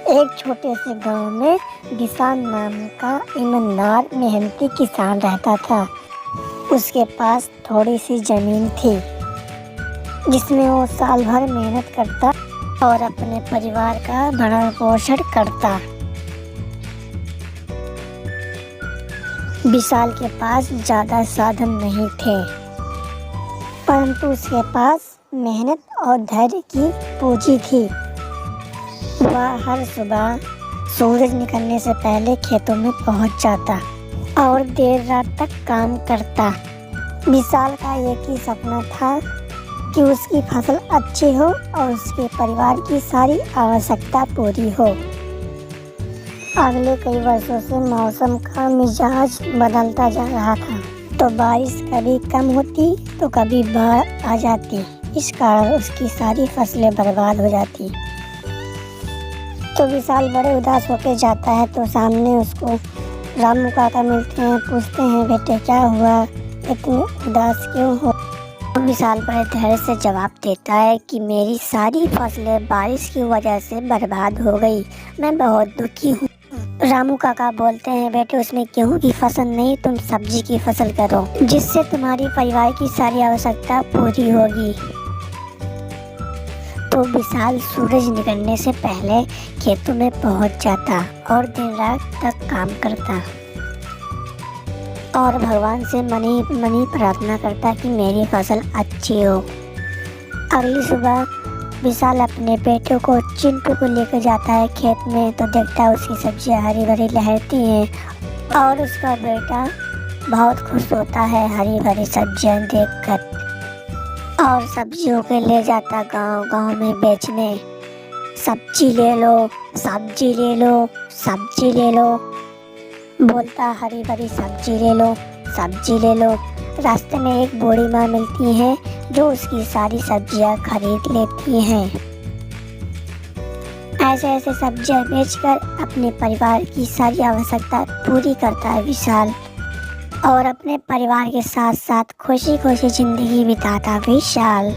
एक छोटे से गांव में विशाल नाम का ईमानदार मेहनती किसान रहता था। उसके पास थोड़ी सी जमीन थी जिसमें वो साल भर मेहनत करता और अपने परिवार का भरण पोषण करता। विशाल के पास ज़्यादा साधन नहीं थे, परंतु उसके पास मेहनत और धैर्य की पूंजी थी। वह हर सुबह सूरज निकलने से पहले खेतों में पहुंच जाता और देर रात तक काम करता। विशाल का एक ही सपना था कि उसकी फसल अच्छी हो और उसके परिवार की सारी आवश्यकता पूरी हो। अगले कई वर्षों से मौसम का मिजाज बदलता जा रहा था, तो बारिश कभी कम होती तो कभी बाढ़ आ जाती। इस कारण उसकी सारी फसलें बर्बाद हो जाती। तो विशाल बड़े उदास होकर जाता है, तो सामने उसको रामू काका मिलते हैं। पूछते हैं, बेटे क्या हुआ, इतने उदास क्यों हो? विशाल बड़े धैर्य से जवाब देता है कि मेरी सारी फसलें बारिश की वजह से बर्बाद हो गई, मैं बहुत दुखी हूँ। रामू काका बोलते हैं, बेटे उसमें गेहूं की फसल नहीं, तुम सब्जी की फसल करो, जिससे तुम्हारी परिवार की सारी आवश्यकता पूरी होगी। तो विशाल सूरज निकलने से पहले खेतों में पहुंच जाता और दिन रात तक काम करता और भगवान से मनी प्रार्थना करता कि मेरी फसल अच्छी हो। अगली सुबह विशाल अपने बेटे को चिंटू को लेकर जाता है खेत में, तो देखता है उसकी सब्जियां हरी भरी लहरती हैं और उसका बेटा बहुत खुश होता है हरी भरी सब्जियां देखकर और सब्जियों के ले जाता गांव में बेचने। सब्जी ले लो, सब्जी ले लो, सब्जी ले लो, बोलता हरी भरी सब्जी ले लो, सब्जी ले लो। रास्ते में एक बूढ़ी माँ मिलती है जो उसकी सारी सब्जियां खरीद लेती हैं। ऐसे ऐसे सब्जियां बेचकर अपने परिवार की सारी आवश्यकता पूरी करता है विशाल और अपने परिवार के साथ साथ खुशी खुशी जिंदगी बिताता विशाल।